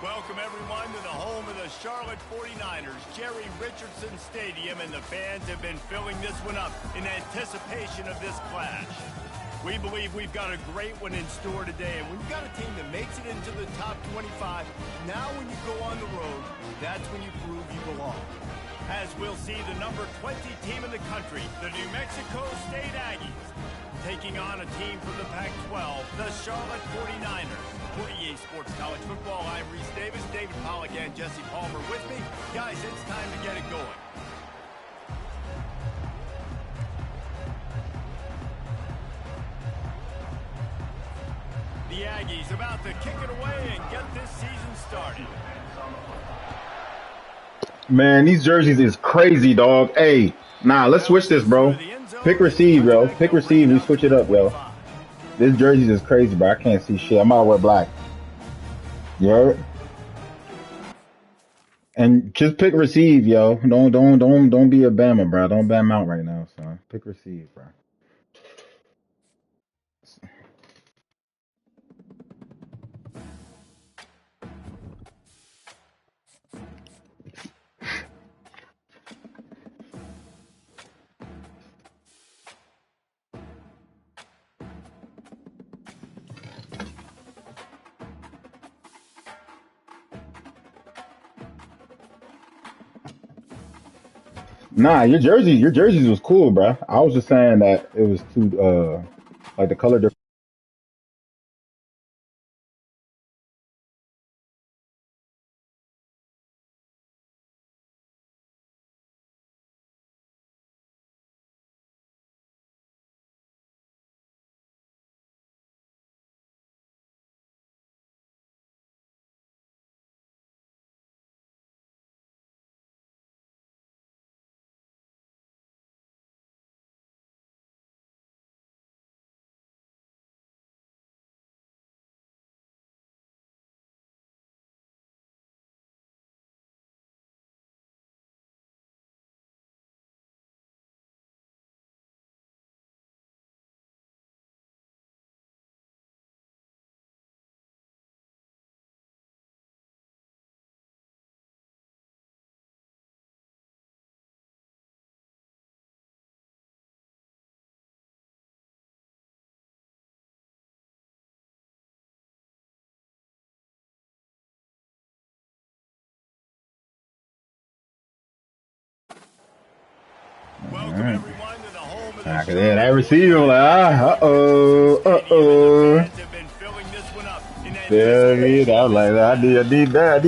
Welcome, everyone, to the home of the Charlotte 49ers, Jerry Richardson Stadium, and the fans have been filling this one up in anticipation of this clash. We believe we've got a great one in store today, and we've got a team that makes it into the top 25. Now when you go on the road, that's when you prove you belong. As we'll see the number 20 team in the country, the New Mexico State Aggies, taking on a team from the Pac-12, the Charlotte 49ers. For EA Sports College Football, I'm Reese Davis, David Pollack, and Jesse Palmer with me. Guys, it's time to get it going. The Aggies about to kick it away and get this season started. Man, these jerseys is crazy, dog. Hey, nah, let's switch this, bro. Pick receive, bro. Pick receive. We switch it up, yo. This jerseys is crazy, bro. I can't see shit. I'm out to wear black. You heard? And just pick receive, yo. Don't be a Bama, bro. Don't Bama out right now, son. Pick receive, bro. Nah, your jerseys was cool, bro. I was just saying that it was too, like the color difference. Welcome, everyone, to the home of the Charlotte. Yeah, that receiver, like, Feel me? I was like, I need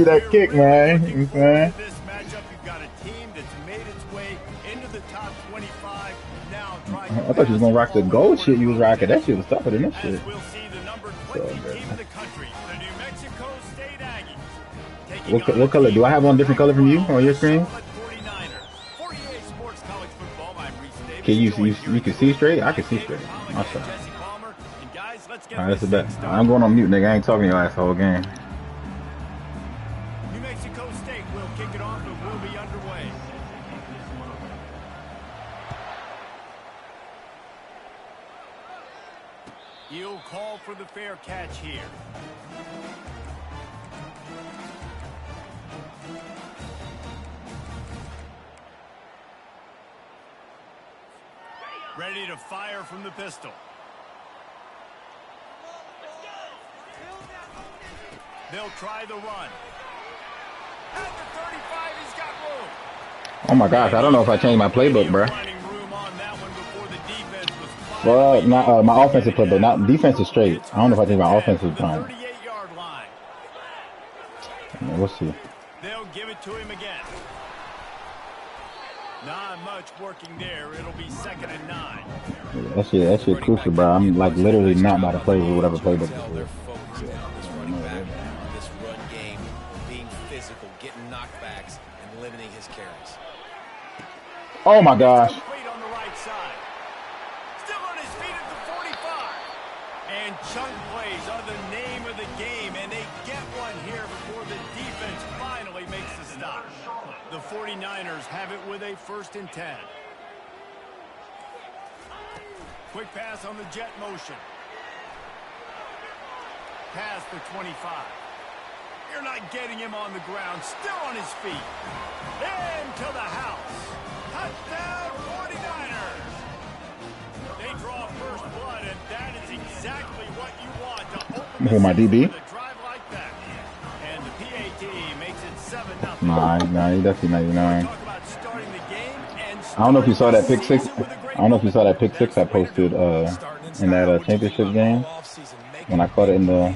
that kick, man. You know what I'm saying? This matchup, you've got a team that's made its way into the top 25. Now trying I thought you was gonna rock the gold shit you was rocking. That shit was tougher than this shit. We'll see the number 20 team in the country, the New Mexico State Aggies. What color? Do I have one different color from you on your screen? Can you can see straight? I can see straight. Awesome. Alright, that's the bet. I'm going on mute, nigga. I ain't talking to your ass the whole game. New Mexico State will kick it off and we'll be underway. He'll call for the fair catch here. Ready to fire from the pistol. They'll try the run. At the 35, he's got room. Oh my gosh, I don't know if I changed my playbook, bro. Well, not my offensive playbook, not defensive straight. I don't know if I changed my offensive time. We'll see. They'll give it to him again. Not much working there. It'll be 2nd and 9. Yeah, that shit crucial, bro. I'm like literally not about to play with whatever playbook this is. This run game, being physical, getting knockbacks, and limiting his carries. Oh my gosh. On the right side. Still on his feet at the 45. And chunk plays are the name of the game, and they get one here before the defense finally makes the stop. The 49ers have it with a 1st and 10. Quick pass on the jet motion. Past the 25. You're not getting him on the ground. Still on his feet. Into the house. Touchdown, 49ers. They draw first blood, and that is exactly what you want to open the my DB? with a drive like that. And the PAT makes it 7-0. Nah, he definitely 99. Talk about starting the game and I don't know if you saw that pick six. I don't know if you saw that pick six I posted in that championship game when I caught it in the.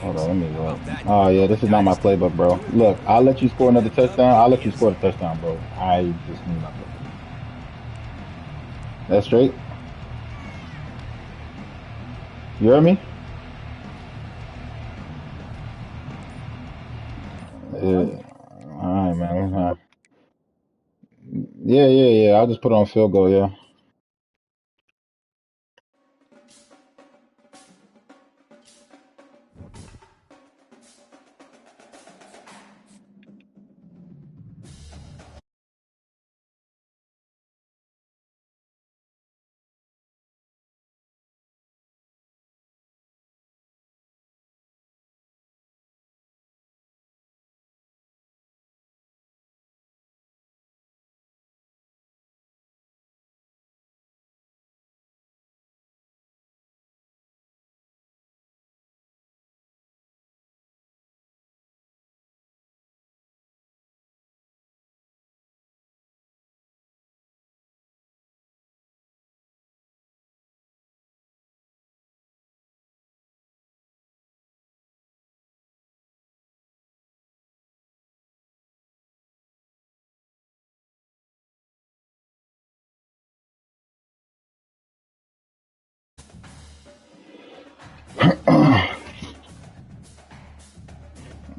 Hold on, let me look. Oh yeah, this is not my playbook, bro. Look, I'll let you score another touchdown. I'll let you score the touchdown, bro. I just need nothing. That's straight. You heard me? Yeah. All right, man. Yeah. I'll just put on field goal, yeah.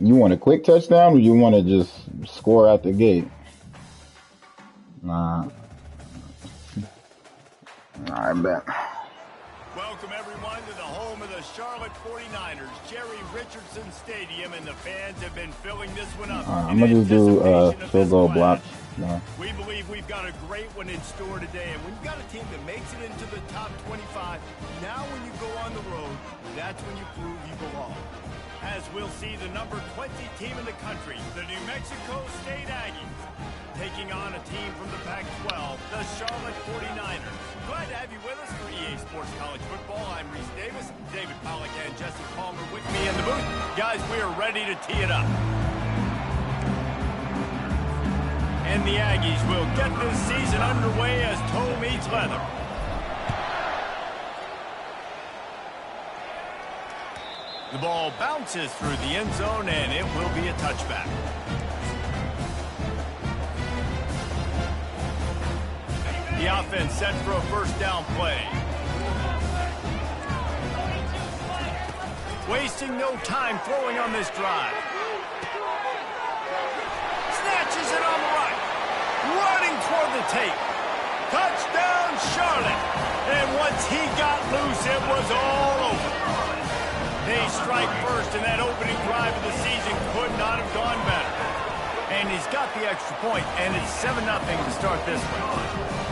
You want a quick touchdown or you want to just score out the gate? Nah. I bet. Welcome, everyone, to the home of the Charlotte 49ers, Jerry Richardson Stadium, and the fans have been filling this one up. I'm going to just do field goal block. No. We believe we've got a great one in store today, and when you've got a team that makes it into the top 25, now when you go on the road, that's when you prove you belong. As we'll see the number 20 team in the country, the New Mexico State Aggies, taking on a team from the Pac-12, the Charlotte 49ers. Glad to have you with us for EA Sports College Football. I'm Reese Davis, David Pollack, and Jesse Palmer with me in the booth. Guys, we are ready to tee it up. And the Aggies will get this season underway as toe meets leather. The ball bounces through the end zone, and it will be a touchback. The offense set for a first down play. Wasting no time throwing on this drive. Snatches it on the right. Running toward the tape. Touchdown, Charlotte. And once he got loose, it was all over. They strike first, and that opening drive of the season could not have gone better. And he's got the extra point, and it's 7-0 to start this one.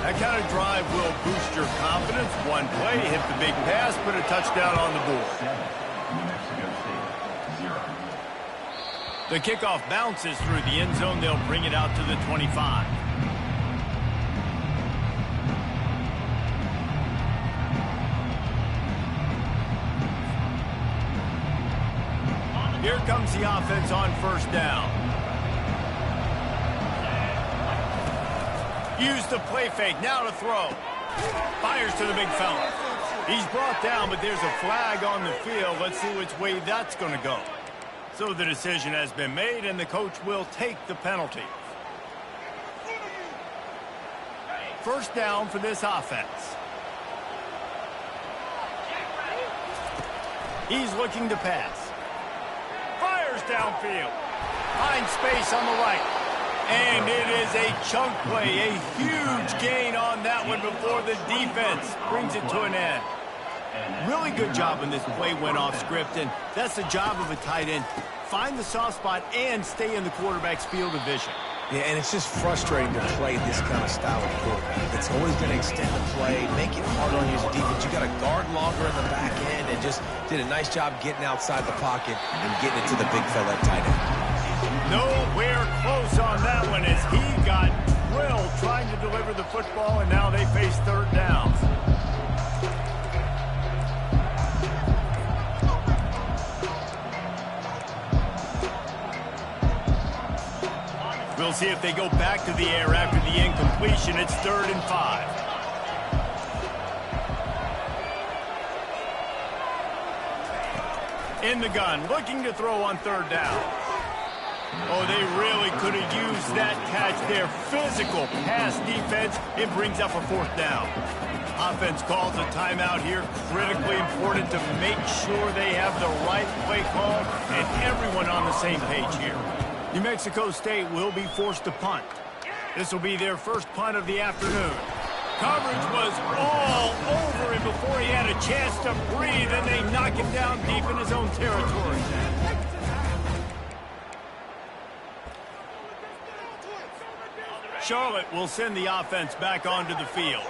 That kind of drive will boost your confidence. One play, hit the big pass, put a touchdown on the board. The kickoff bounces through the end zone. They'll bring it out to the 25. Here comes the offense on first down. Use the play fake, now to throw. Fires to the big fella. He's brought down, but there's a flag on the field. Let's see which way that's going to go. So the decision has been made, and the coach will take the penalty. First down for this offense. He's looking to pass. Fires downfield. Finds space on the right. And it is a chunk play, a huge gain on that one before the defense brings it to an end. Really good job when this play went off script, and that's the job of a tight end. Find the soft spot and stay in the quarterback's field of vision. Yeah, and it's just frustrating to play this kind of style of quarterback. It's always going to extend the play, make it harder on you as a defense. You got to guard longer in the back end, and just did a nice job getting outside the pocket and getting it to the big fella at tight end. Nowhere close on that one as he got drilled trying to deliver the football, and now they face third downs. We'll see if they go back to the air after the incompletion. It's 3rd and 5. In the gun, looking to throw on 3rd down. Oh, they really could have used that catch there. Physical pass defense. It brings up a 4th down. Offense calls a timeout here. Critically important to make sure they have the right play call and everyone on the same page here. New Mexico State will be forced to punt. This will be their first punt of the afternoon. Coverage was all over him before he had a chance to breathe, and they knock him down deep in his own territory. Charlotte will send the offense back onto the field.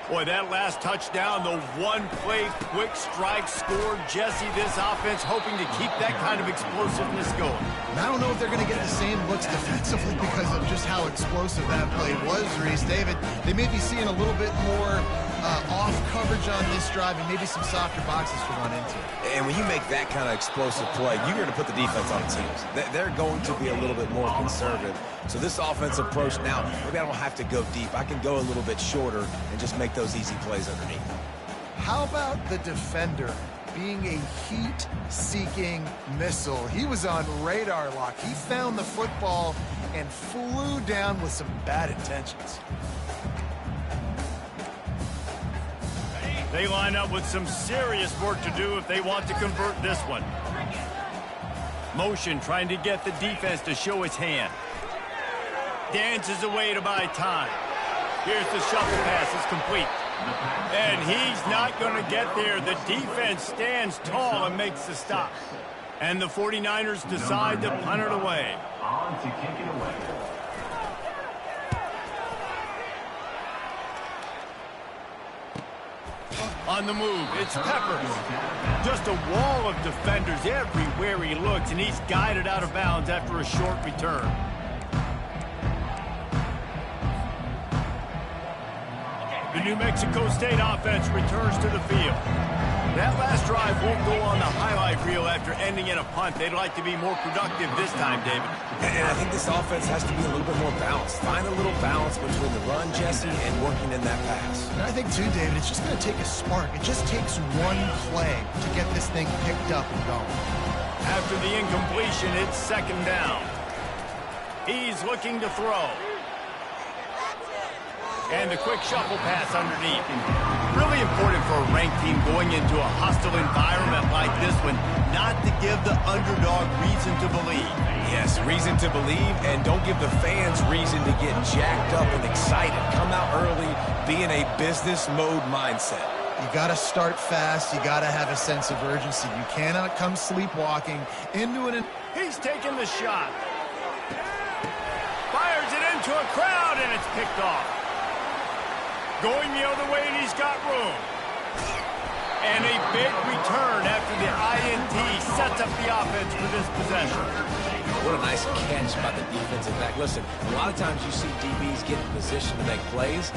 Boy, that last touchdown, the one-play quick strike scored. Jesse, this offense hoping to keep that kind of explosiveness going. And I don't know if they're going to get the same looks defensively because of just how explosive that play was, Reese. David, they may be seeing a little bit more off coverage on this drive and maybe some softer boxes to run into. And when you make that kind of explosive play, you're going to put the defense on teams. They're going to be a little bit more conservative. So this offensive approach now, maybe I don't have to go deep. I can go a little bit shorter and just make those easy plays underneath. How about the defender being a heat-seeking missile? He was on radar lock. He found the football and flew down with some bad intentions. They line up with some serious work to do if they want to convert this one. Motion trying to get the defense to show his hand. Dances away to buy time. Here's the shuffle pass. It's complete. And he's not going to get there. The defense stands tall and makes the stop. And the 49ers decide to punt it away. On to kick it away. On the move, it's Peppers. Just a wall of defenders everywhere he looks, and he's guided out of bounds after a short return. The New Mexico State offense returns to the field. That last drive won't go on the highlight reel after ending in a punt. They'd like to be more productive this time, David. And I think this offense has to be a little bit more balanced. Find a little balance between the run, Jesse, and working in that pass. And I think, too, David, it's just going to take a spark. It just takes one play to get this thing picked up and going. After the incompletion, it's 2nd down. He's looking to throw. And the quick shuffle pass underneath. Really important for a ranked team going into a hostile environment like this one, not to give the underdog reason to believe. Yes, reason to believe, and don't give the fans reason to get jacked up and excited. Come out early, be in a business mode mindset. You got to start fast. You got to have a sense of urgency. You cannot come sleepwalking into an... He's taking the shot. Fires it into a crowd, and it's picked off. Going the other way, and he's got room. And a big return after the INT sets up the offense for this possession. What a nice catch by the defensive back. Listen, a lot of times you see DBs get in position to make plays,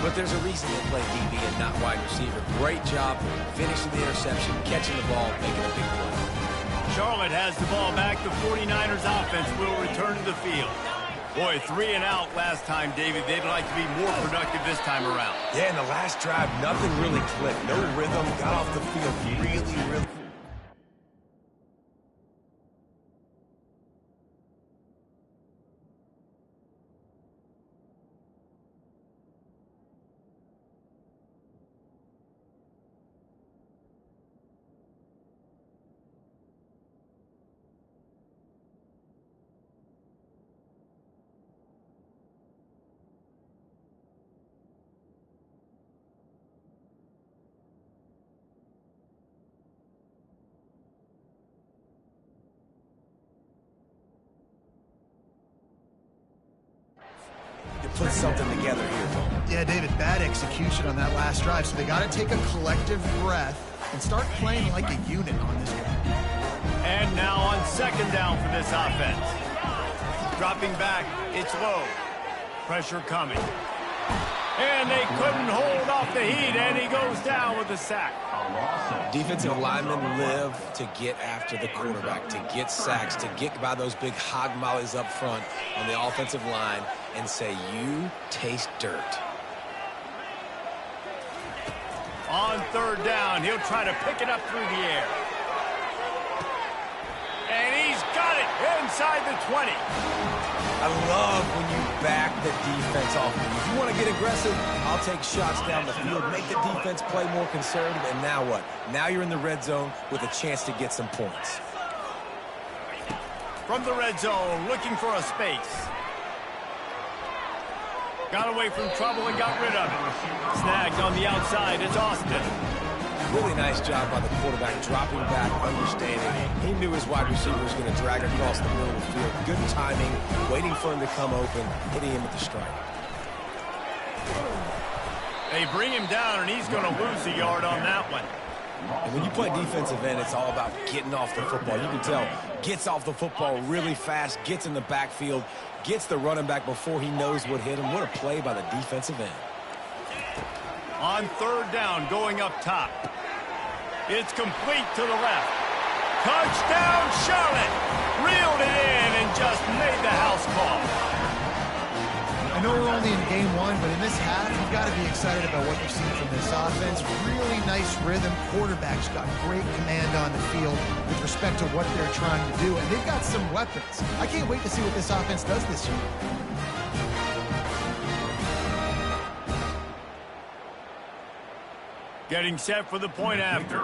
but there's a reason they play DB and not wide receiver. Great job finishing the interception, catching the ball, making a big play. Charlotte has the ball back. The 49ers offense will return to the field. Boy, 3 and out last time, David. They'd like to be more productive this time around. Yeah, in the last drive, nothing really clicked. No rhythm, got off the field really... Put something together here. Yeah, David, bad execution on that last drive, so they got to take a collective breath and start playing like a unit on this one. And now on second down for this offense. Dropping back, it's low. Pressure coming. And they couldn't hold off the heat, and he goes down with a sack. Defensive linemen live to get after the quarterback, to get sacks, to get by those big hog mollies up front on the offensive line and say, you taste dirt. On third down, he'll try to pick it up through the air. And he's got it inside the 20. I love when you back the defense off. If you want to get aggressive, I'll take shots down the field, make the defense play more conservative, and now what? Now you're in the red zone with a chance to get some points. From the red zone, looking for a space. Got away from trouble and got rid of it. Snagged on the outside, it's Austin. Really nice job by the quarterback, dropping back, understanding. He knew his wide receiver was going to drag across the middle of the field. Good timing, waiting for him to come open, hitting him with the strike. They bring him down, and he's going to lose a yard on that one. And when you play defensive end, it's all about getting off the football. You can tell, gets off the football really fast, gets in the backfield, gets the running back before he knows what hit him. What a play by the defensive end. On third down, going up top. It's complete to the left. Touchdown, Charlotte! Reeled it in and just made the house call. I know we're only in game one, but in this half, you've got to be excited about what you've seen from this offense. Really nice rhythm. Quarterback's got great command on the field with respect to what they're trying to do, and they've got some weapons. I can't wait to see what this offense does this year. Getting set for the point after.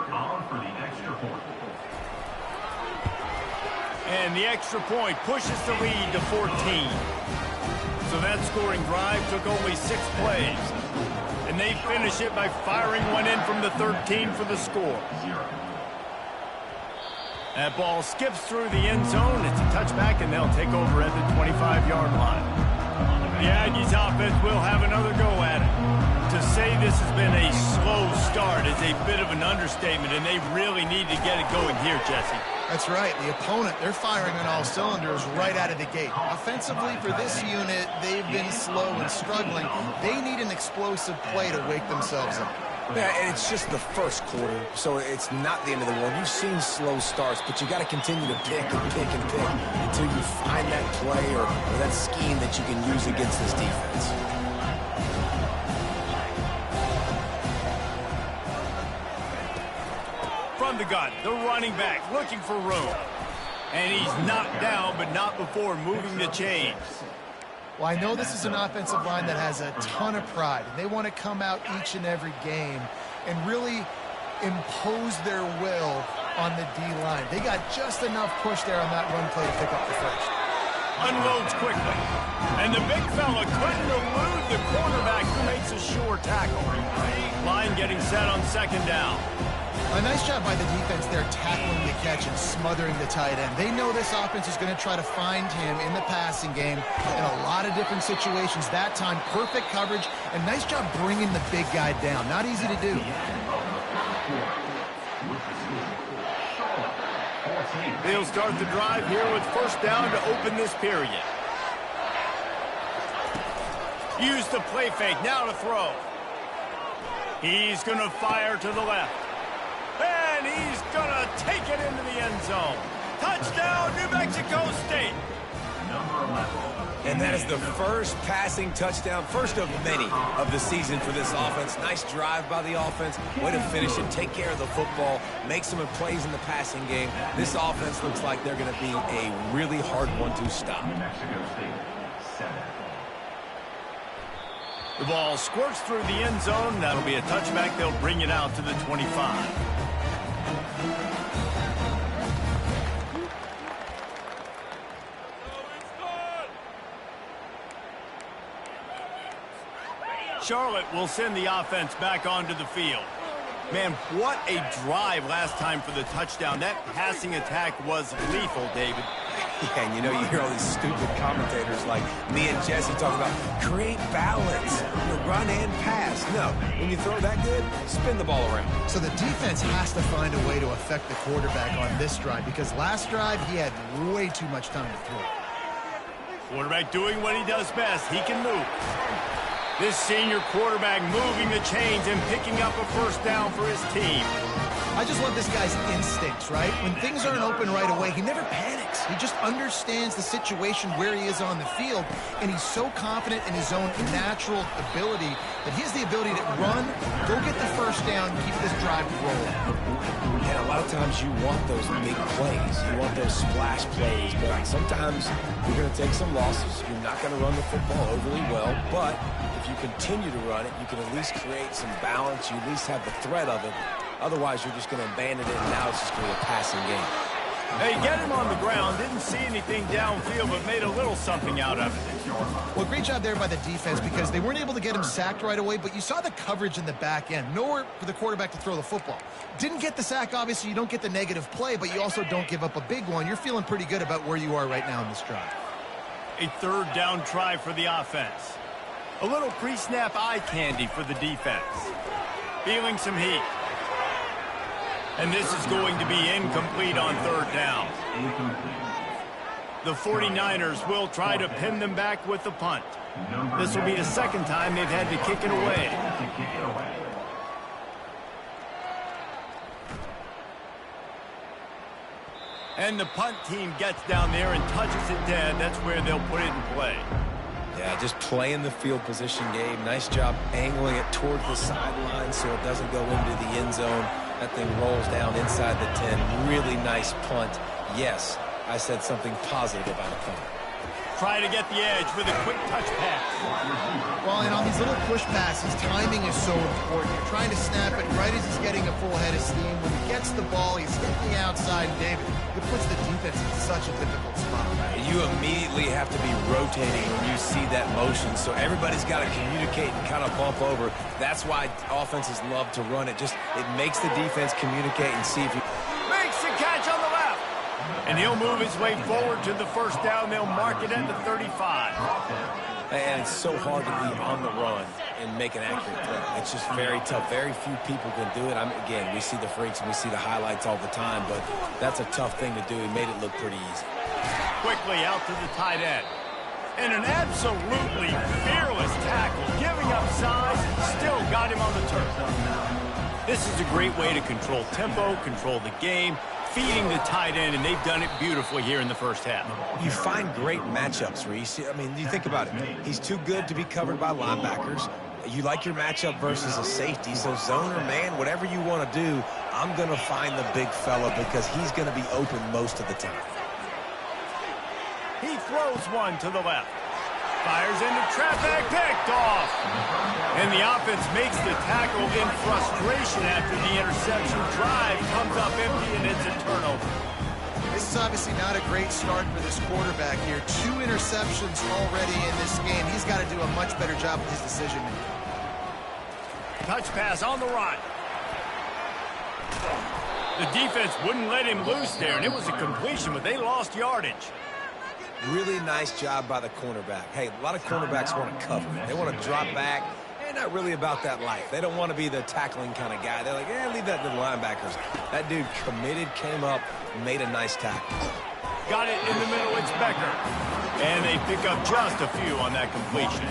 And the extra point pushes the lead to 14. So that scoring drive took only 6 plays. And they finish it by firing one in from the 13 for the score. That ball skips through the end zone. It's a touchback, and they'll take over at the 25-yard line. The Aggies offense will have another go at it. To say this has been a slow start is a bit of an understatement, and they really need to get it going here, Jesse. That's right. The opponent, they're firing on all cylinders right out of the gate. Offensively, for this unit, they've been slow and struggling. They need an explosive play to wake themselves up. Yeah, and it's just the first quarter, so it's not the end of the world. You've seen slow starts, but you got to continue to pick and pick and pick until you find that play or that scheme that you can use against this defense. From the gun, the running back looking for room. And he's knocked down, but not before moving the chains. Well, I know this is an offensive line that has a ton of pride. They want to come out each and every game and really impose their will on the D-line. They got just enough push there on that run play to pick up the first. Unloads quickly. And the big fella couldn't elude the quarterback who makes a sure tackle. Line getting set on second down. A nice job by the defense there tackling the catch and smothering the tight end. They know this offense is going to try to find him in the passing game in a lot of different situations. That time, perfect coverage, and nice job bringing the big guy down. Not easy to do. They'll start the drive here with first down to open this period. Use the play fake, now to throw. He's going to fire to the left. And he's going to take it into the end zone. Touchdown, New Mexico State. And that is the first passing touchdown, first of many of the season for this offense. Nice drive by the offense. Way to finish it, take care of the football, make some plays in the passing game. This offense looks like they're going to be a really hard one to stop. The ball squirts through the end zone. That'll be a touchback. They'll bring it out to the 25. Charlotte will send the offense back onto the field. Man, what a drive last time for the touchdown. That passing attack was lethal, David. Yeah, and you know, you hear all these stupid commentators like me and Jesse talking about create balance, run and pass. No, when you throw that good, spin the ball around. So the defense has to find a way to affect the quarterback on this drive, because last drive he had way too much time to throw. Quarterback doing what he does best. He can move. This senior quarterback moving the chains and picking up a first down for his team. I just love this guy's instincts, right? When things aren't open right away, he never panics. He just understands the situation where he is on the field, and he's so confident in his own natural ability that he has the ability to run, go get the first down, and keep this drive rolling. And a lot of times you want those big plays. You want those splash plays, but sometimes you're going to take some losses. You're not going to run the football overly well, but if you continue to run it, you can at least create some balance. You at least have the threat of it. Otherwise, you're just going to abandon it, and now it's just going to be a passing game. Hey, get him on the ground. Didn't see anything downfield, but made a little something out of it. Well, great job there by the defense, because they weren't able to get him sacked right away, but you saw the coverage in the back end. Nowhere for the quarterback to throw the football. Didn't get the sack, obviously. You don't get the negative play, but you also don't give up a big one. You're feeling pretty good about where you are right now in this drive. A third down try for the offense. A little pre-snap eye candy for the defense. Feeling some heat. And this is going to be incomplete on third down. The 49ers will try to pin them back with the punt. This will be the second time they've had to kick it away. And the punt team gets down there and touches it dead. That's where they'll put it in play. Yeah, just playing the field position game. Nice job angling it toward the sideline so it doesn't go into the end zone. That thing rolls down inside the 10. Really nice punt. Yes, I said something positive about a punt. Try to get the edge with a quick touch pass. Well, and on these little push passes, timing is so important. You're trying to snap it right as he's getting a full head of steam. When he gets the ball, he's hitting the outside. David, it puts the defense in such a difficult spot. You immediately have to be rotating when you see that motion, so everybody's got to communicate and kind of bump over. That's why offenses love to run it. It makes the defense communicate and see if you... Makes the catch on the left. And he'll move his way forward to the first down. They'll mark it at the 35. And it's so hard to be on the run and make an accurate throw. It's just very tough. Very few people can do it. Again, we see the freaks and we see the highlights all the time, but that's a tough thing to do. He made it look pretty easy. Quickly out to the tight end. And an absolutely fearless tackle. Giving up size, still got him on the turf. This is a great way to control tempo, control the game, feeding the tight end, and they've done it beautifully here in the first half. You find great matchups, Reese. I mean, you think about it. He's too good to be covered by linebackers. You like your matchup versus a safety, so zone or man, whatever you want to do, I'm going to find the big fella because he's going to be open most of the time. He throws one to the left. Fires into traffic, picked off. And the offense makes the tackle in frustration after the interception. Drive comes up empty, and it's a turnover. This is obviously not a great start for this quarterback here. 2 interceptions already in this game. He's got to do a much better job with his decision making. Touch pass on the run. The defense wouldn't let him loose there, and it was a completion, but they lost yardage. Really nice job by the cornerback. Hey, a lot of cornerbacks want to cover. They want to drop back. They're not really about that life. They don't want to be the tackling kind of guy. They're like, leave that to the linebackers. That dude committed, came up, made a nice tackle. Got it in the middle, it's Becker. And they pick up just a few on that completion.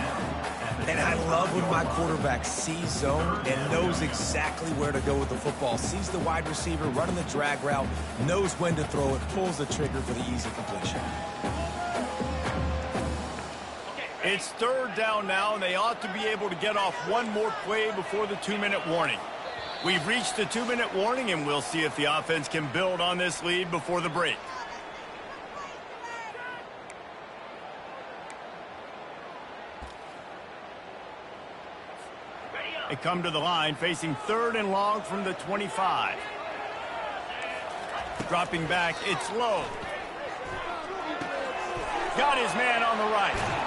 And I love when my quarterback sees zone and knows exactly where to go with the football. Sees the wide receiver running the drag route, knows when to throw it, pulls the trigger for the easy completion. It's third down now, and they ought to be able to get off one more play before the 2-minute warning. We've reached the 2-minute warning, and we'll see if the offense can build on this lead before the break. They come to the line, facing 3rd and long from the 25. Dropping back, it's low. Got his man on the right.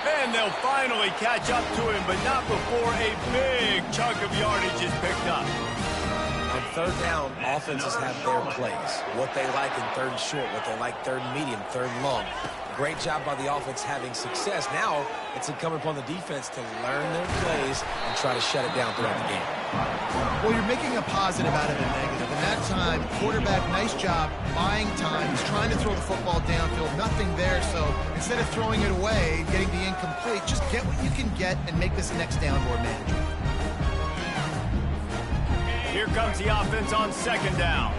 And they'll finally catch up to him, but not before a big chunk of yardage is picked up. On third down, offenses have their plays. What they like in third and short, what they like third and medium, third and long. Great job by the offense having success. Now it's incumbent upon the defense to learn their plays and try to shut it down throughout the game. Well, you're making a positive out of a negative. And that time, quarterback, nice job, buying time. He's trying to throw the football downfield. Nothing there, so instead of throwing it away, getting the incomplete, just get what you can get and make this next down more manageable. Here comes the offense on second down.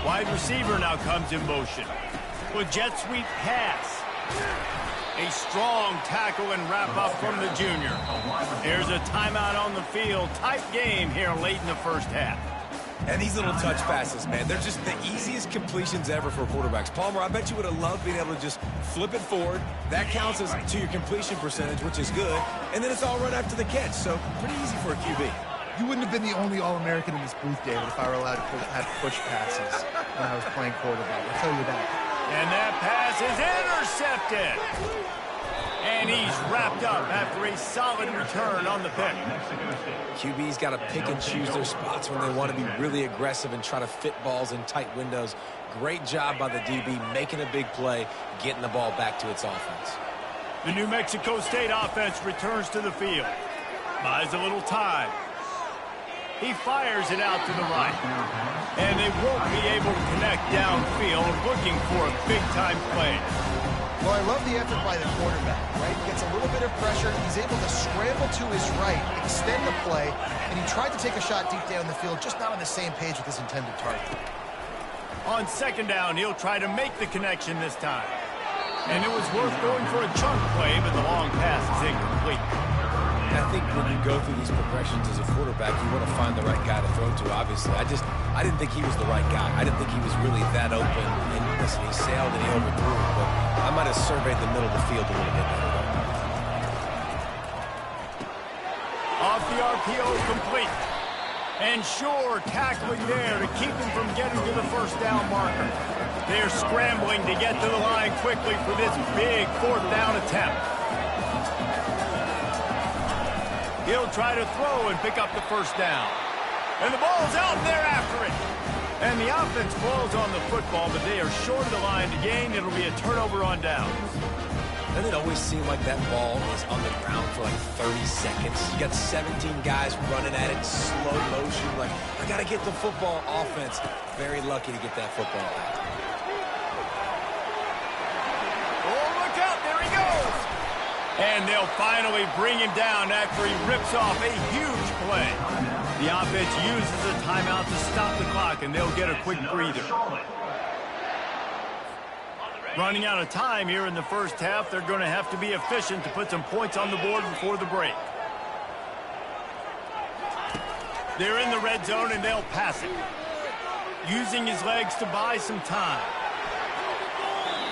Wide receiver now comes in motion. With jet sweep pass. A strong tackle and wrap up from the junior. Here's a timeout on the field. Tight game here late in the first half. And these little touch passes, man, they're just the easiest completions ever for quarterbacks. Palmer, I bet you would have loved being able to just flip it forward. That counts as to your completion percentage, which is good. And then it's all right after the catch, so pretty easy for a QB. You wouldn't have been the only All-American in this booth, David, if I were allowed to have push passes when I was playing quarterback. I'll tell you that. And that pass is intercepted. And he's wrapped up after a solid return on the pick. QB's got to pick and choose their spots when they want to be really aggressive and try to fit balls in tight windows. Great job by the DB making a big play, getting the ball back to its offense. The New Mexico State offense returns to the field. Buys a little time. He fires it out to the right. And they won't be able to connect downfield, looking for a big-time play. Well, I love the effort by the quarterback, right? Gets a little bit of pressure. He's able to scramble to his right, extend the play, and he tried to take a shot deep down the field, just not on the same page with his intended target. On second down, he'll try to make the connection this time. And it was worth going for a chunk play, but the long pass is incomplete. I think when you go through these progressions as a quarterback, you want to find the right guy to throw to, obviously. I didn't think he was the right guy. I didn't think he was really that open. And listen, he sailed and he overthrew it, but I might have surveyed the middle of the field a little bit better. Off the RPO, complete. And sure, tackling there to keep him from getting to the first down marker. They're scrambling to get to the line quickly for this big fourth down attempt. He'll try to throw and pick up the first down. And the ball's out there after it. And the offense falls on the football, but they are short of the line to gain. It'll be a turnover on downs. Doesn't it always seem like that ball is on the ground for like 30 seconds? You got 17 guys running at it in slow motion. Like, I got to get the football. Offense, very lucky to get that football back. Oh, look out. There he goes. And they'll finally bring him down after he rips off a huge play. The offense uses a timeout to stop the clock, and they'll get a quick breather. Running out of time here in the first half, they're going to have to be efficient to put some points on the board before the break. They're in the red zone, and they'll pass it. Using his legs to buy some time.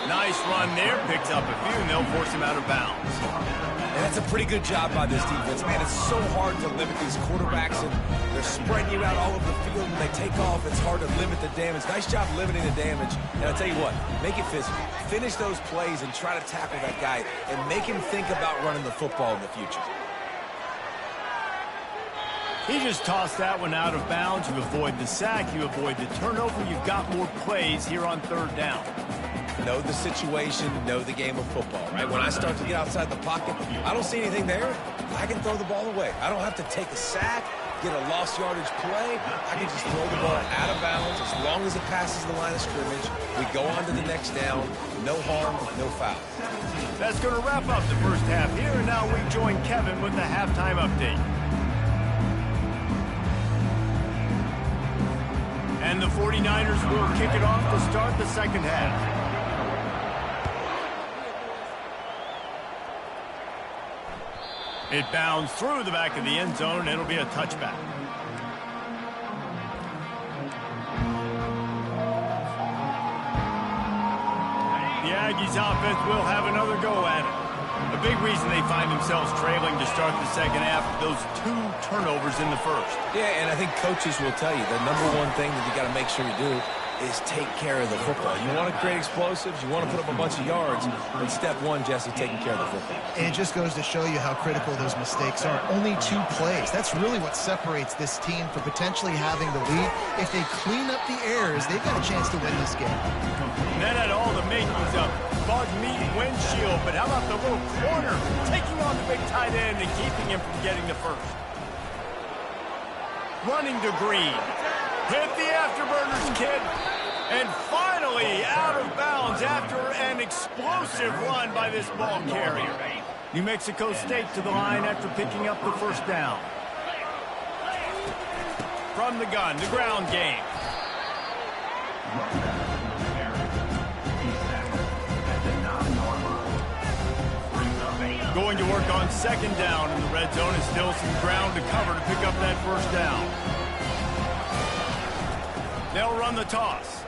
Nice run there, picks up a few, and they'll force him out of bounds. And that's a pretty good job by this defense. Man, it's so hard to limit these quarterbacks, and they're spreading you out all over the field. When they take off, it's hard to limit the damage. Nice job limiting the damage. And I'll tell you what, make it physical. Finish those plays and try to tackle that guy and make him think about running the football in the future. He just tossed that one out of bounds. You avoid the sack, you avoid the turnover. You've got more plays here on third down. Know the situation, know the game of football, right? When I start to get outside the pocket, I don't see anything there, I can throw the ball away. I don't have to take a sack, get a lost yardage play. I can just throw the ball out of bounds as long as it passes the line of scrimmage. We go on to the next down. No harm, no foul. That's going to wrap up the first half here, and now we join Kevin with the halftime update. And the 49ers will kick it off to start the second half. It bounds through the back of the end zone, and it'll be a touchback. The Aggies offense will have another go at it. A big reason they find themselves trailing to start the second half, those two turnovers in the first. Yeah, and I think coaches will tell you the number one thing that you got to make sure you do is take care of the football. You want to create explosives, you want to put up a bunch of yards, but step one, Jesse, taking care of the football. And it just goes to show you how critical those mistakes are. Only 2 plays. That's really what separates this team from potentially having the lead. If they clean up the errors, they've got a chance to win this game. And that had all the makings of bug meat windshield, but how about the little corner taking on the big tight end and keeping him from getting the first? Running to Green. Hit the afterburners, kid. And finally out of bounds after an explosive run by this ball carrier. New Mexico State to the line after picking up the first down. From the gun, the ground game. Going to work on second down in the red zone, and still some ground to cover to pick up that first down. They'll run the toss.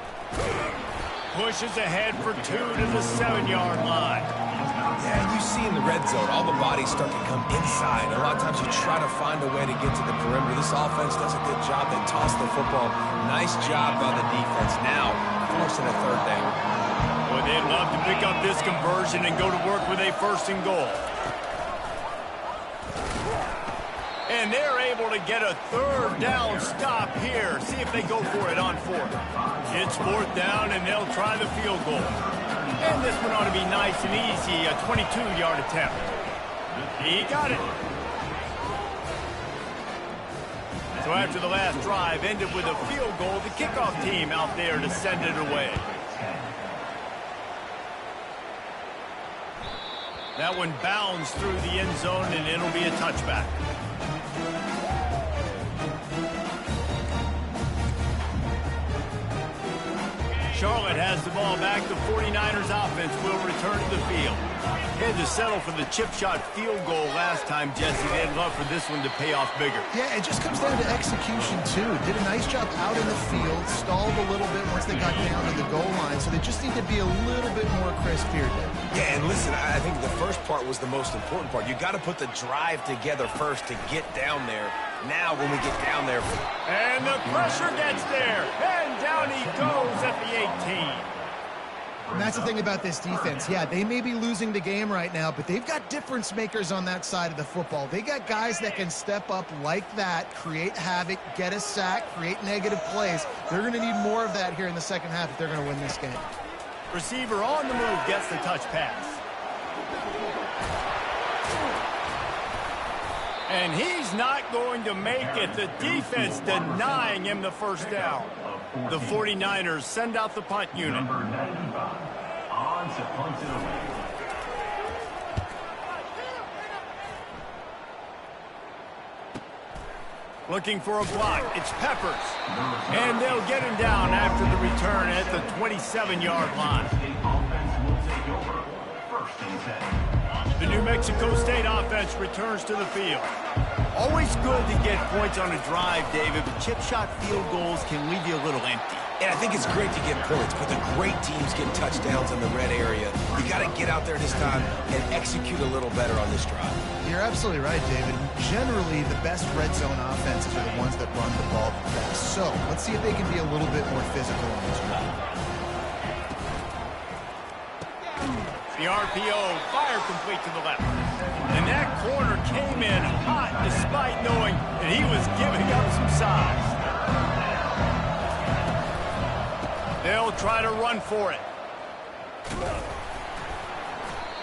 Pushes ahead for 2 to the 7-yard line. Yeah, and you see in the red zone, all the bodies start to come inside. A lot of times you try to find a way to get to the perimeter. This offense does a good job. They toss the football. Nice job by the defense. Now, forcing a third down. Boy, they'd love to pick up this conversion and go to work with a 1st and goal. And they're able to get a 3rd down stop here. See if they go for it on 4th. It's 4th down, and they'll try the field goal. And this one ought to be nice and easy, a 22-yard attempt. He got it. So after the last drive ended with a field goal, the kickoff team out there to send it away. That one bounds through the end zone, and it'll be a touchback. Charlotte has the ball back. The 49ers offense will return to the field. They had to settle for the chip shot field goal last time, Jesse. They'd love for this one to pay off bigger. Yeah, it just comes down to execution, too. Did a nice job out in the field, stalled a little bit once they got down to the goal line, so they just need to be a little bit more crisp here, Dave. Yeah, and listen, I think the first part was the most important part. You got to put the drive together first to get down there. Now, when we get down there... And the pressure gets there, and down he goes at the 18. And that's the thing about this defense. Yeah, they may be losing the game right now, but they've got difference makers on that side of the football. They got guys that can step up like that, create havoc, get a sack, create negative plays. They're going to need more of that here in the second half if they're going to win this game. Receiver on the move gets the touch pass. And he's not going to make it. The defense denying him the first down. The 49ers send out the punt unit. Looking for a block. It's Peppers. And they'll get him down after the return at the 27-yard line. The New Mexico State offense returns to the field. Always good to get points on a drive, David, but chip shot field goals can leave you a little empty. And I think it's great to get points, but the great teams get touchdowns in the red area. You got to get out there this time and execute a little better on this drive. You're absolutely right, David. Generally, the best red zone offenses are the ones that run the ball the best. So let's see if they can be a little bit more physical on this drive. The RPO, fire complete to the left. And that corner came in hot despite knowing that he was giving up some size. They'll try to run for it.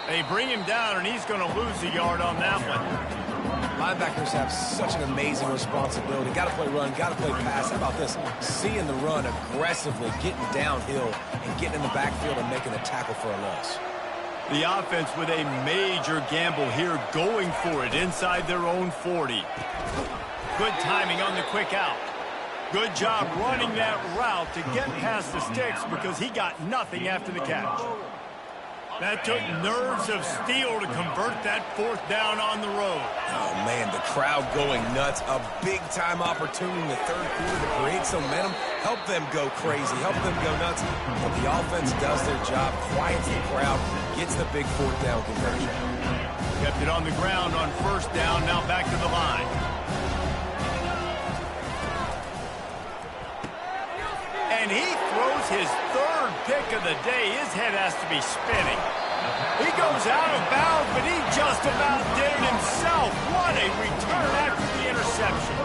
They bring him down, and he's going to lose a yard on that one. Linebackers have such an amazing responsibility. Got to play run, got to play pass. How about this? Seeing the run aggressively, getting downhill, and getting in the backfield and making a tackle for a loss. The offense with a major gamble here, going for it inside their own 40. Good timing on the quick out. Good job running that route to get past the sticks because he got nothing after the catch. That took nerves of steel to convert that 4th down on the road. Oh, man, the crowd going nuts. A big-time opportunity in the third quarter to create some momentum. Help them go crazy. Help them go nuts. But the offense does their job, quiets the crowd, gets the big 4th down conversion. Kept it on the ground on 1st down, now back to the line. And he throws throws his third pick of the day. His head has to be spinning. He goes out of bounds, but he just about did it himself. What a return after the interception.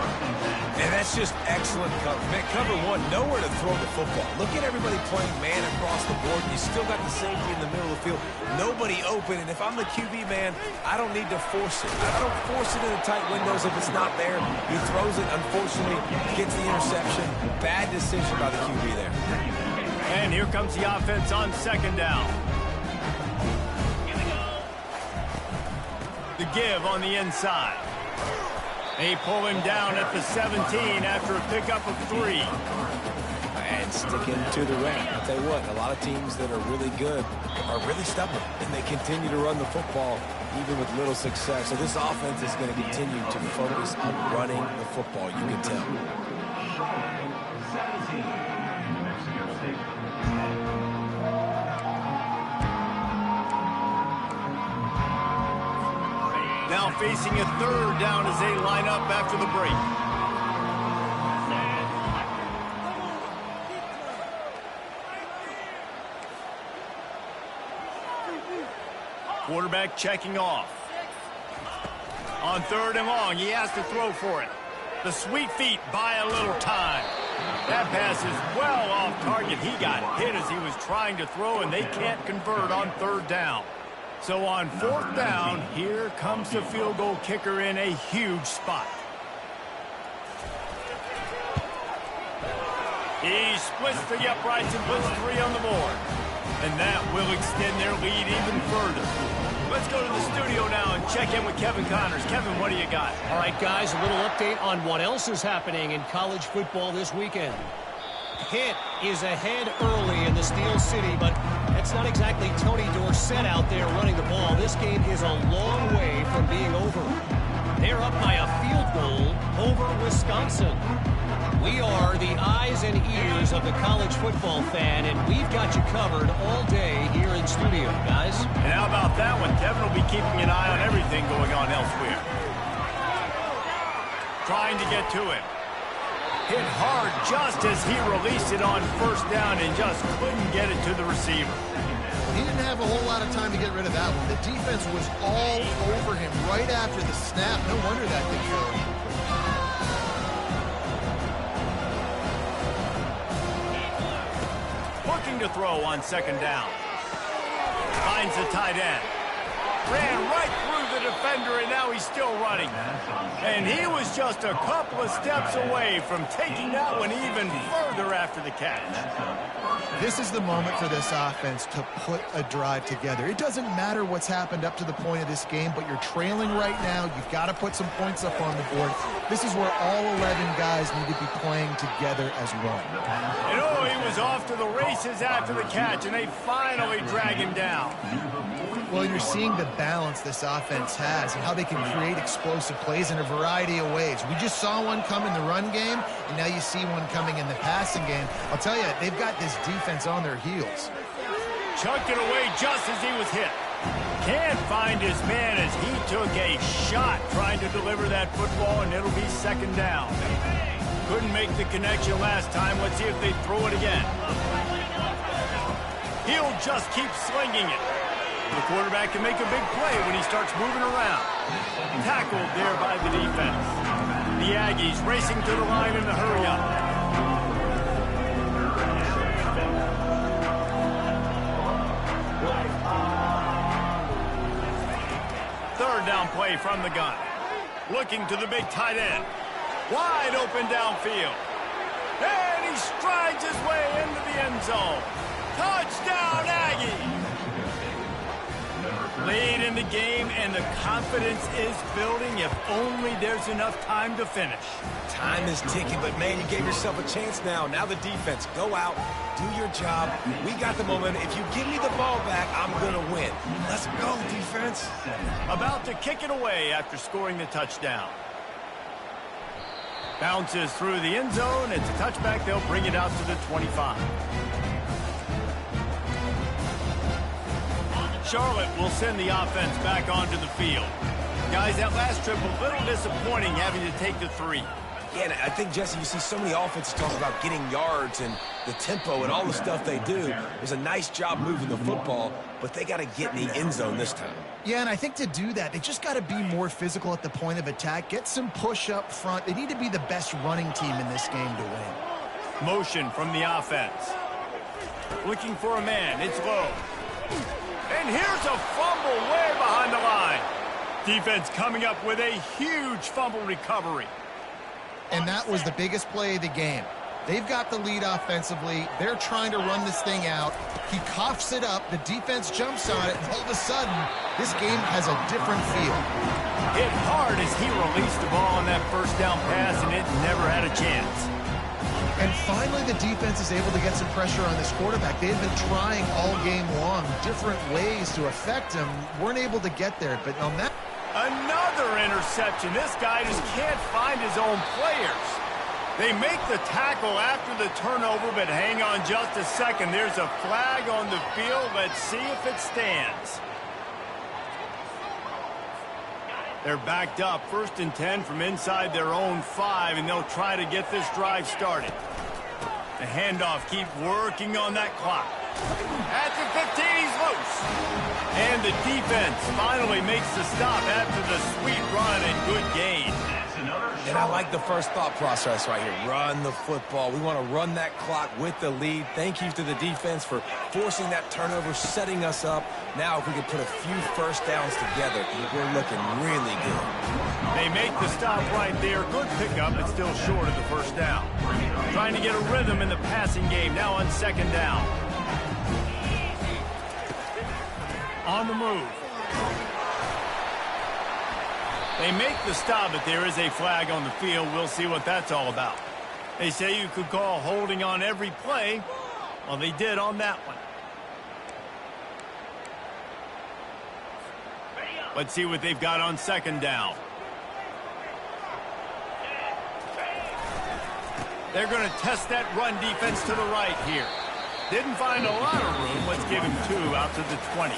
And that's just excellent cover. Man, cover one, nowhere to throw the football. Look at everybody playing man across the board. You still got the safety in the middle of the field. Nobody open, and if I'm the QB, man, I don't need to force it. I don't force it in the tight windows if it's not there. He throws it, unfortunately, gets the interception. Bad decision by the QB there. And here comes the offense on second down. The give on the inside. They pull him down at the 17 after a pickup of 3. And sticking to the run. I'll tell you what, a lot of teams that are really good are really stubborn, and they continue to run the football even with little success. So this offense is going to continue to focus on running the football, you can tell. Now facing a third down as they line up after the break. Quarterback checking off. On third and long, he has to throw for it. The sweet feet buy a little time. That pass is well off target. He got hit as he was trying to throw, and they can't convert on third down. So on fourth down, here comes the field goal kicker in a huge spot. He splits the uprights and puts 3 on the board. And that will extend their lead even further. Let's go to the studio now and check in with Kevin Connors. Kevin, what do you got? All right, guys, a little update on what else is happening in college football this weekend. Pitt is ahead early in the Steel City, but that's not exactly Tony Dorsett out there running the ball. This game is a long way from being over. They're up by a field goal over Wisconsin. We are the eyes and ears of the college football fan, and we've got you covered all day here in studio, guys. And how about that one? Kevin will be keeping an eye on everything going on elsewhere. Trying to get to it. Hit hard just as he released it on first down and just couldn't get it to the receiver. He didn't have a whole lot of time to get rid of that one. The defense was all over him right after the snap. No wonder that thing fell. Looking to throw on second down. Finds the tight end. Ran right through the defender, and now he's still running. And he was just a couple of steps away from taking that one even further after the catch. This is the moment for this offense to put a drive together. It doesn't matter what's happened up to the point of this game, but you're trailing right now. You've got to put some points up on the board. This is where all 11 guys need to be playing together as one. And oh, he was off to the races after the catch, and they finally drag him down. Well, you're seeing the balance this offense has and how they can create explosive plays in a variety of ways. We just saw one come in the run game, and now you see one coming in the passing game. I'll tell you, they've got this defense on their heels. Chucked it away just as he was hit. Can't find his man as he took a shot trying to deliver that football, and it'll be second down. Couldn't make the connection last time. Let's see if they throw it again. He'll just keep slinging it. The quarterback can make a big play when he starts moving around. Tackled there by the defense. The Aggies racing to the line in the hurry-up. Third down play from the gun. Looking to the big tight end. Wide open downfield. And he strides his way into the end zone. Touchdown, Aggies! Lead in the game, and the confidence is building if only there's enough time to finish. Time is ticking, but, man, you gave yourself a chance now. Now the defense, go out, do your job. We got the momentum. If you give me the ball back, I'm going to win. Let's go, defense. About to kick it away after scoring the touchdown. Bounces through the end zone. It's a touchback. They'll bring it out to the 25. Charlotte will send the offense back onto the field. Guys, that last trip a little disappointing having to take the 3. Yeah, and I think, Jesse, you see so many offenses talk about getting yards and the tempo and all the stuff they do. It was a nice job moving the football, but they got to get in the end zone this time. Yeah, and I think to do that, they just got to be more physical at the point of attack, get some push up front. They need to be the best running team in this game to win. Motion from the offense. Looking for a man. It's low. And here's a fumble way behind the line. Defense coming up with a huge fumble recovery. And that was the biggest play of the game. They've got the lead offensively. They're trying to run this thing out. He coughs it up. The defense jumps on it. And all of a sudden, this game has a different feel. Hit hard as he released the ball on that first down pass, and it never had a chance. And finally, the defense is able to get some pressure on this quarterback. They had been trying all game long, different ways to affect him. Weren't able to get there, but on that... Another interception. This guy just can't find his own players. They make the tackle after the turnover, but hang on just a second. There's a flag on the field. Let's see if it stands. They're backed up, 1st and 10 from inside their own 5, and they'll try to get this drive started. The handoff, keep working on that clock. At the 15, he's loose. And the defense finally makes the stop after the sweet run and good gain. And I like the first thought process right here. Run the football. We want to run that clock with the lead. Thank you to the defense for forcing that turnover, setting us up. Now if we can put a few first downs together, we're looking really good. They make the stop right there. Good pickup, but still short of the first down. Trying to get a rhythm in the passing game now on 2nd down. On the move. They make the stop, but there is a flag on the field. We'll see what that's all about. They say you could call holding on every play. Well, they did on that one. Let's see what they've got on 2nd down. They're going to test that run defense to the right here. Didn't find a lot of room. Let's give him 2 out to the 20.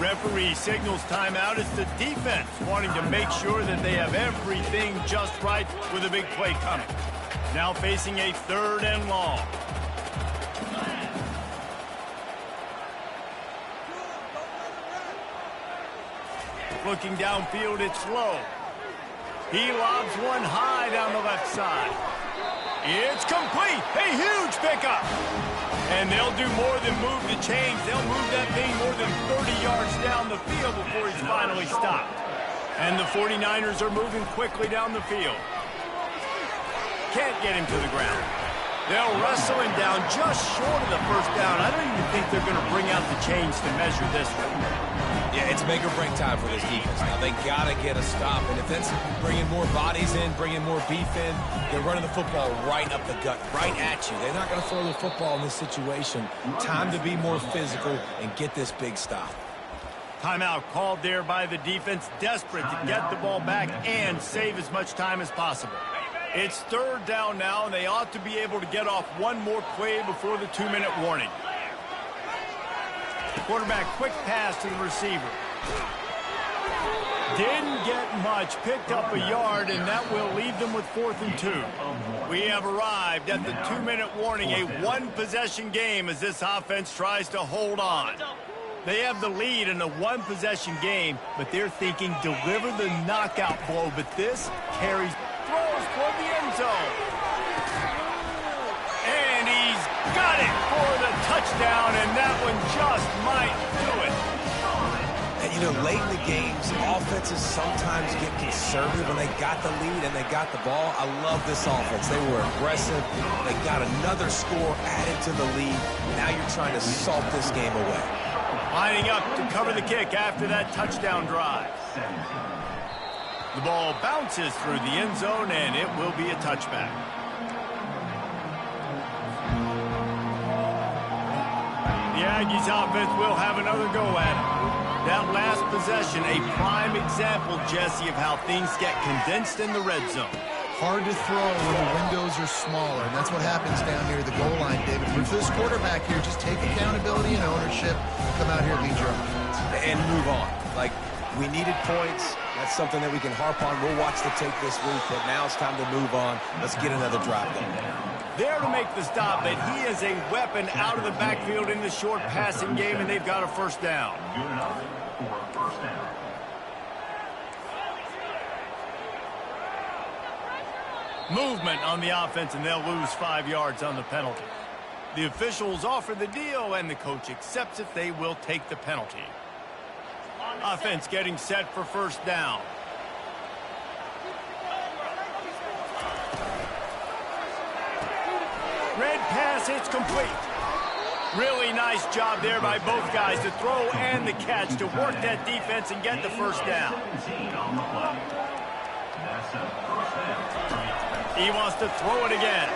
Referee signals timeout. It's the defense wanting to make sure that they have everything just right with a big play coming. Now facing a 3rd and long. Looking downfield, it's low. He lobs one high down the left side. It's complete. A huge pickup. And they'll do more than move the chains. They'll move that thing more than 30 yards down the field before he's finally stopped. And the 49ers are moving quickly down the field. Can't get him to the ground. They'll wrestle him down just short of the first down. I don't even think they're going to bring out the chains to measure this one. Yeah, it's make or break time for this defense. Now, they got to get a stop. And if that's bringing more bodies in, bringing more beef in, they're running the football right up the gut, right at you. They're not going to throw the football in this situation. Time to be more physical and get this big stop. Timeout called there by the defense, desperate to get the ball back and save as much time as possible. It's 3rd down now, and they ought to be able to get off one more play before the 2-minute warning. Quarterback, quick pass to the receiver. Didn't get much, picked up a yard, and that will leave them with 4th and 2. We have arrived at the 2-minute warning, a 1-possession game as this offense tries to hold on. They have the lead in a 1-possession game, but they're thinking deliver the knockout blow, but this carries, throws toward the end zone. And he's got it for the touchdown, and that one just might do it. And, you know, late in the games, offenses sometimes get conservative when they got the lead and they got the ball. I love this offense. They were aggressive. They got another score added to the lead. Now you're trying to salt this game away. Lining up to cover the kick after that touchdown drive. The ball bounces through the end zone, and it will be a touchback. The Aggies offense will have another go at it. That last possession, a prime example, Jesse, of how things get condensed in the red zone. Hard to throw when the windows are smaller, and that's what happens down near the goal line, David. But for this quarterback here, just take accountability and ownership, come out here and lead your offense. And move on. Like, we needed points. That's something that we can harp on. We'll watch the tape this week, but now it's time to move on. Let's get another drive going. There to make the stop, but he is a weapon out of the backfield in the short passing game, and they've got a first down. Movement on the offense, and they'll lose 5 yards on the penalty. The officials offer the deal, and the coach accepts it. They will take the penalty. Offense getting set for first down. Red pass, it's complete. Really nice job there by both guys to throw and the catch to work that defense and get the first down. He wants to throw it again.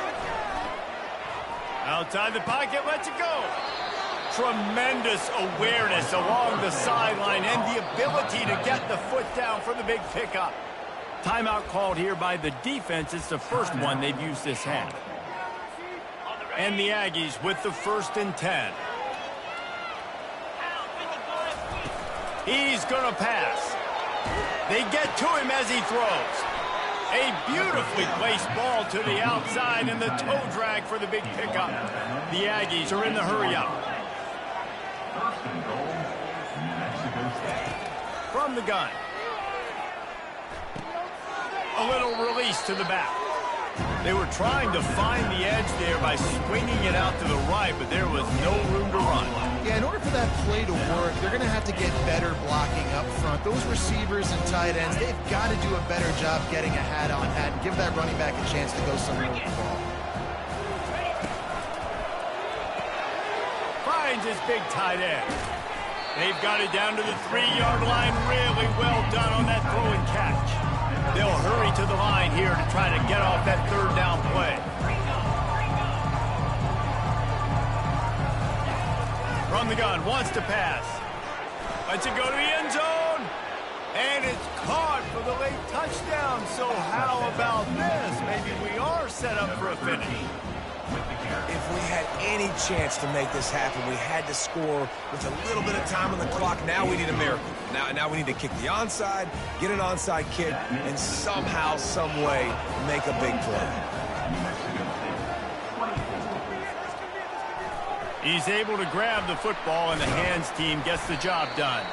Outside the pocket, lets it go. Tremendous awareness along the sideline and the ability to get the foot down for the big pickup. Timeout called here by the defense. It's the first one they've used this half. And the Aggies with the 1st and 10. He's going to pass. They get to him as he throws. A beautifully placed ball to the outside and the toe drag for the big pickup. The Aggies are in the hurry-up. From the gun. A little release to the back. They were trying to find the edge there by swinging it out to the right, but there was no room to run. Yeah, in order for that play to work, they're going to have to get better blocking up front. Those receivers and tight ends, they've got to do a better job getting a hat-on-hat and give that running back a chance to go somewhere with the ball. Finds his big tight end. They've got it down to the 3-yard line. Really well done on that throw and catch. They'll hurry to the line here to try to get off that 3rd down play. From the gun, wants to pass. Lets it go to the end zone. And it's caught for the late touchdown. So how about this? Maybe we are set up for a finish. If we had any chance to make this happen, we had to score with a little bit of time on the clock. Now we need a miracle. Now we need to kick the onside, get an onside kick, and somehow, some way, make a big play. He's able to grab the football, and the hands team gets the job done.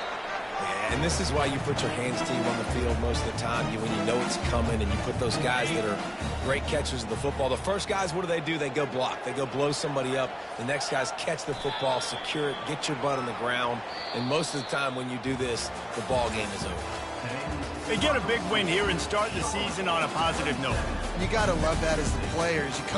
Yeah, and this is why you put your hands team on the field most of the time. When you know it's coming, and you put those guys that are great catchers of the football. The first guys, what do? They go block. They go blow somebody up. The next guys catch the football, secure it, get your butt on the ground. And most of the time when you do this, the ball game is over. They get a big win here and start the season on a positive note. You got to love that as the players. You come